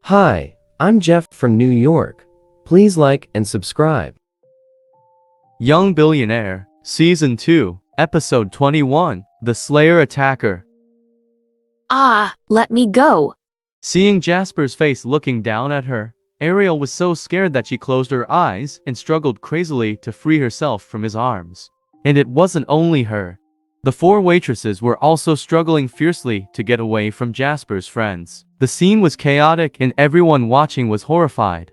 Hi, I'm Jeff from New York. Please like and subscribe. Young Billionaire, Season 2, Episode 21, The Slayer Attacker. Let me go. Seeing Jasper's face looking down at her, Ariel was so scared that she closed her eyes and struggled crazily to free herself from his arms. And it wasn't only her. The four waitresses were also struggling fiercely to get away from Jasper's friends. The scene was chaotic and everyone watching was horrified.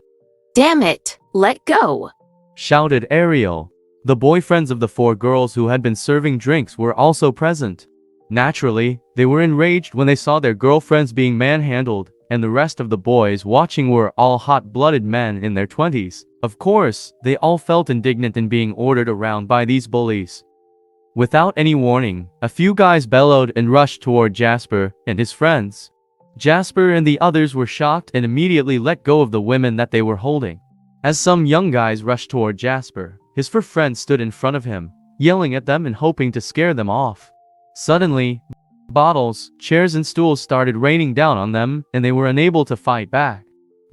Damn it, let go. Shouted Ariel. The boyfriends of the four girls who had been serving drinks were also present. Naturally, they were enraged when they saw their girlfriends being manhandled, and the rest of the boys watching were all hot-blooded men in their 20s. Of course, they all felt indignant in being ordered around by these bullies. Without any warning, a few guys bellowed and rushed toward Jasper and his friends. Jasper and the others were shocked and immediately let go of the women that they were holding. As some young guys rushed toward Jasper, his four friends stood in front of him, yelling at them and hoping to scare them off. Suddenly, bottles, chairs and stools started raining down on them, and they were unable to fight back.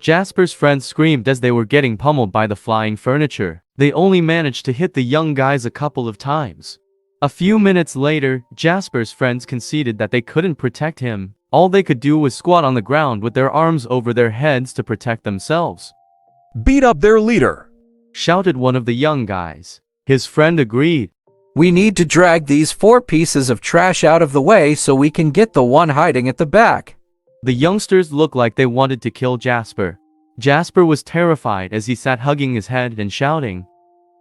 Jasper's friends screamed as they were getting pummeled by the flying furniture. They only managed to hit the young guys a couple of times. A few minutes later, Jasper's friends conceded that they couldn't protect him. All they could do was squat on the ground with their arms over their heads to protect themselves. Beat up their leader, shouted one of the young guys. His friend agreed. We need to drag these four pieces of trash out of the way so we can get the one hiding at the back. The youngsters looked like they wanted to kill Jasper. Jasper was terrified as he sat hugging his head and shouting,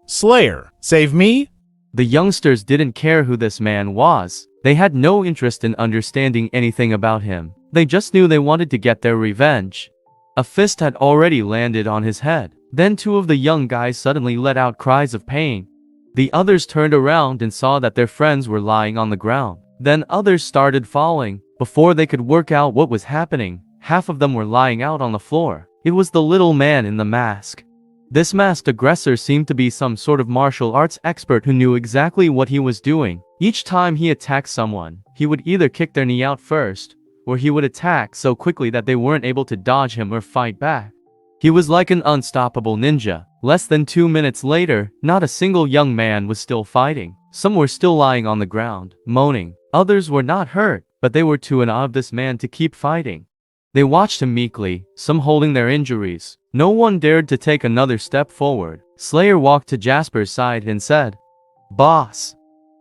Slayer, save me? The youngsters didn't care who this man was. They had no interest in understanding anything about him. They just knew they wanted to get their revenge. A fist had already landed on his head. Then two of the young guys suddenly let out cries of pain. The others turned around and saw that their friends were lying on the ground. Then others started falling. Before they could work out what was happening, half of them were lying out on the floor. It was the little man in the mask. This masked aggressor seemed to be some sort of martial arts expert who knew exactly what he was doing. Each time he attacked someone, he would either kick their knee out first, or he would attack so quickly that they weren't able to dodge him or fight back. He was like an unstoppable ninja. Less than 2 minutes later, not a single young man was still fighting. Some were still lying on the ground, moaning. Others were not hurt, but they were too in awe of this man to keep fighting. They watched him meekly, some holding their injuries. No one dared to take another step forward. Slayer walked to Jasper's side and said, Boss.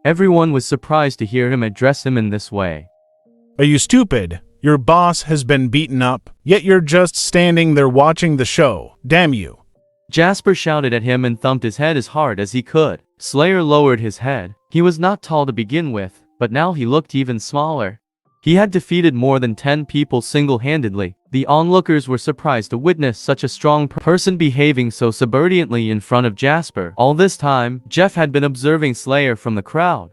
Everyone was surprised to hear him address him in this way. Are you stupid? Your boss has been beaten up, yet you're just standing there watching the show. Damn you. Jasper shouted at him and thumped his head as hard as he could. Slayer lowered his head. He was not tall to begin with, but now he looked even smaller. He had defeated more than 10 people single-handedly. The onlookers were surprised to witness such a strong person behaving so subserviently in front of Jasper. All this time, Jeff had been observing Slayer from the crowd.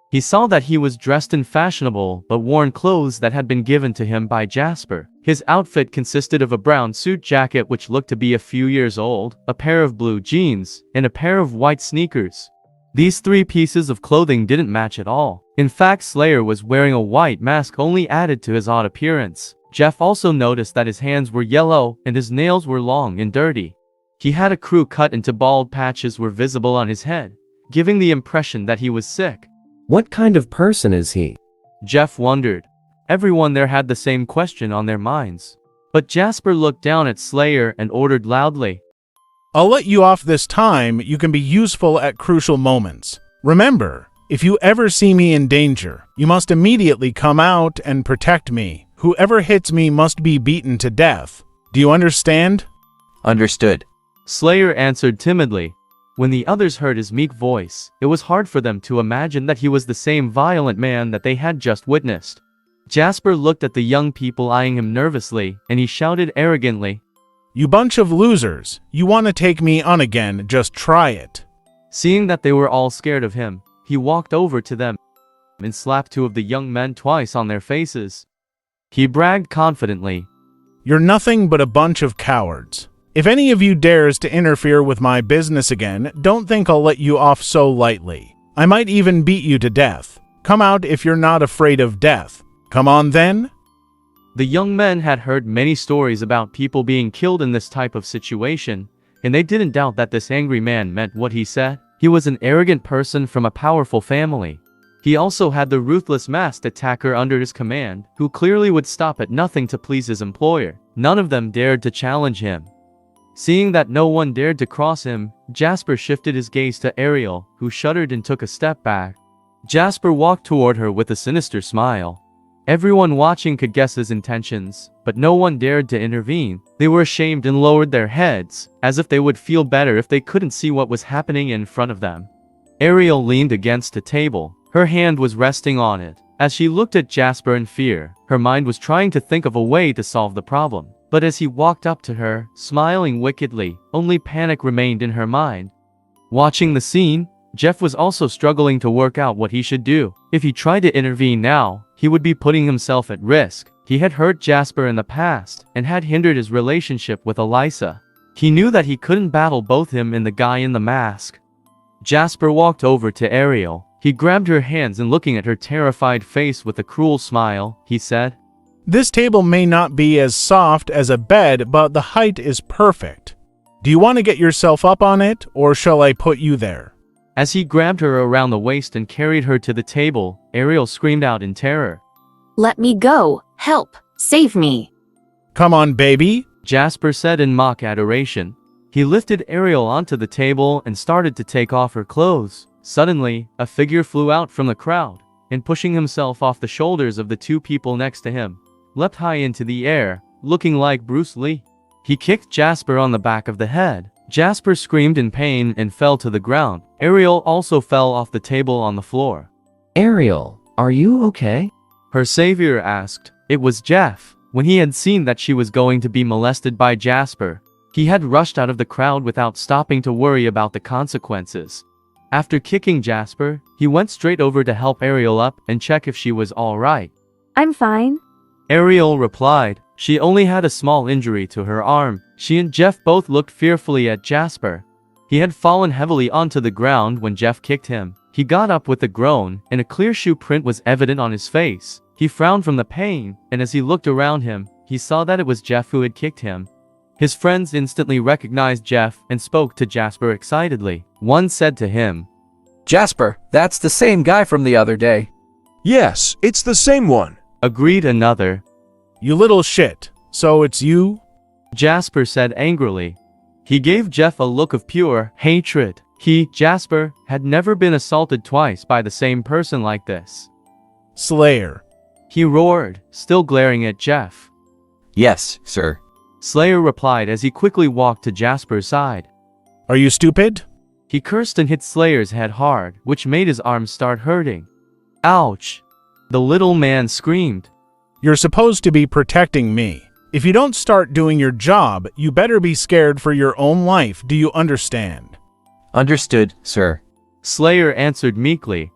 He saw that he was dressed in fashionable but worn clothes that had been given to him by Jasper. His outfit consisted of a brown suit jacket which looked to be a few years old, a pair of blue jeans, and a pair of white sneakers. These three pieces of clothing didn't match at all. In fact, Slayer was wearing a white mask only added to his odd appearance. Jeff also noticed that his hands were yellow and his nails were long and dirty. He had a crew cut into bald patches were visible on his head, giving the impression that he was sick. What kind of person is he? Jeff wondered. Everyone there had the same question on their minds. But Jasper looked down at Slayer and ordered loudly, I'll let you off this time. You can be useful at crucial moments. Remember, if you ever see me in danger, you must immediately come out and protect me. Whoever hits me must be beaten to death. Do you understand? Understood. Slayer answered timidly. When the others heard his meek voice, it was hard for them to imagine that he was the same violent man that they had just witnessed. Jasper looked at the young people eyeing him nervously, and he shouted arrogantly, You bunch of losers. You want to take me on again, just try it. Seeing that they were all scared of him, he walked over to them and slapped two of the young men twice on their faces. He bragged confidently, You're nothing but a bunch of cowards. If any of you dares to interfere with my business again, don't think I'll let you off so lightly. I might even beat you to death. Come out if you're not afraid of death. Come on then. The young men had heard many stories about people being killed in this type of situation, and they didn't doubt that this angry man meant what he said. He was an arrogant person from a powerful family. He also had the ruthless masked attacker under his command, who clearly would stop at nothing to please his employer. None of them dared to challenge him. Seeing that no one dared to cross him, Jasper shifted his gaze to Ariel, who shuddered and took a step back. Jasper walked toward her with a sinister smile. Everyone watching could guess his intentions, but no one dared to intervene. They were ashamed and lowered their heads, as if they would feel better if they couldn't see what was happening in front of them. Ariel leaned against a table. Her hand was resting on it. As she looked at Jasper in fear, her mind was trying to think of a way to solve the problem. But as he walked up to her, smiling wickedly, only panic remained in her mind. Watching the scene, Jeff was also struggling to work out what he should do. If he tried to intervene now, he would be putting himself at risk. He had hurt Jasper in the past, and had hindered his relationship with Elisa. He knew that he couldn't battle both him and the guy in the mask. Jasper walked over to Ariel. He grabbed her hands and looking at her terrified face with a cruel smile, he said, This table may not be as soft as a bed, but the height is perfect. Do you want to get yourself up on it, or shall I put you there? As he grabbed her around the waist and carried her to the table, Ariel screamed out in terror. Let me go. Help. Save me. Come on, baby. Jasper said in mock adoration. He lifted Ariel onto the table and started to take off her clothes. Suddenly, a figure flew out from the crowd, and pushing himself off the shoulders of the two people next to him, leapt high into the air, looking like Bruce Lee. He kicked Jasper on the back of the head. Jasper screamed in pain and fell to the ground. Ariel also fell off the table on the floor. Ariel, are you okay? Her savior asked. It was Jeff. When he had seen that she was going to be molested by Jasper, he had rushed out of the crowd without stopping to worry about the consequences. After kicking Jasper, he went straight over to help Ariel up and check if she was all right. I'm fine. Ariel replied. She only had a small injury to her arm. She and Jeff both looked fearfully at Jasper. He had fallen heavily onto the ground when Jeff kicked him. He got up with a groan, and a clear shoe print was evident on his face. He frowned from the pain, and as he looked around him, he saw that it was Jeff who had kicked him. His friends instantly recognized Jeff and spoke to Jasper excitedly. One said to him, Jasper, that's the same guy from the other day. Yes, it's the same one. Agreed another. You little shit. So it's you? Jasper said angrily. He gave Jeff a look of pure hatred. He, Jasper, had never been assaulted twice by the same person like this. Slayer. He roared, still glaring at Jeff. Yes, sir. Slayer replied as he quickly walked to Jasper's side. Are you stupid? He cursed and hit Slayer's head hard, which made his arms start hurting. Ouch! The little man screamed. You're supposed to be protecting me. If you don't start doing your job, you better be scared for your own life. Do you understand? Understood, sir. Slayer answered meekly.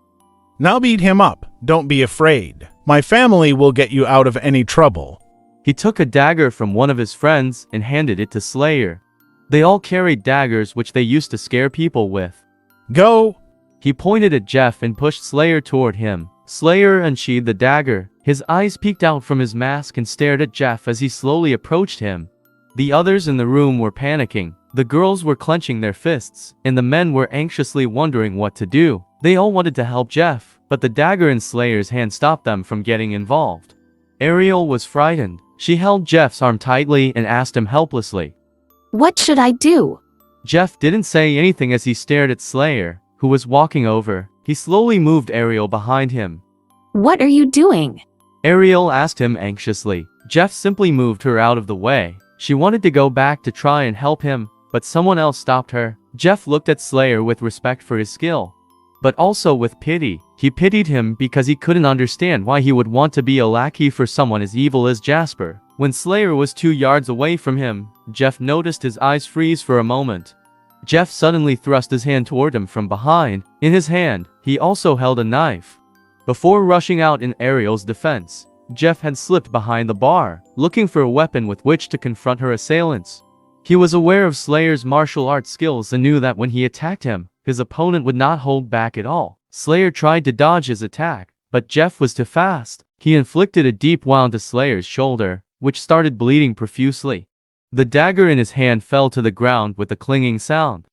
Now beat him up. Don't be afraid. My family will get you out of any trouble. He took a dagger from one of his friends and handed it to Slayer. They all carried daggers which they used to scare people with. Go! He pointed at Jeff and pushed Slayer toward him. Slayer unsheathed the dagger. His eyes peeked out from his mask and stared at Jeff as he slowly approached him. The others in the room were panicking. The girls were clenching their fists, and the men were anxiously wondering what to do. They all wanted to help Jeff, but the dagger in Slayer's hand stopped them from getting involved. Ariel was frightened. She held Jeff's arm tightly and asked him helplessly, What should I do? Jeff didn't say anything as he stared at Slayer, who was walking over. He slowly moved Ariel behind him. What are you doing? Ariel asked him anxiously. Jeff simply moved her out of the way. She wanted to go back to try and help him, but someone else stopped her. Jeff looked at Slayer with respect for his skill, but also with pity. He pitied him because he couldn't understand why he would want to be a lackey for someone as evil as Jasper. When Slayer was 2 yards away from him, Jeff noticed his eyes freeze for a moment. Jeff suddenly thrust his hand toward him from behind. In his hand, he also held a knife. Before rushing out in Ariel's defense, Jeff had slipped behind the bar, looking for a weapon with which to confront her assailants. He was aware of Slayer's martial arts skills and knew that when he attacked him, his opponent would not hold back at all. Slayer tried to dodge his attack, But Jeff was too fast. He inflicted a deep wound to Slayer's shoulder, which started bleeding profusely. The dagger in his hand fell to the ground with a clinging sound.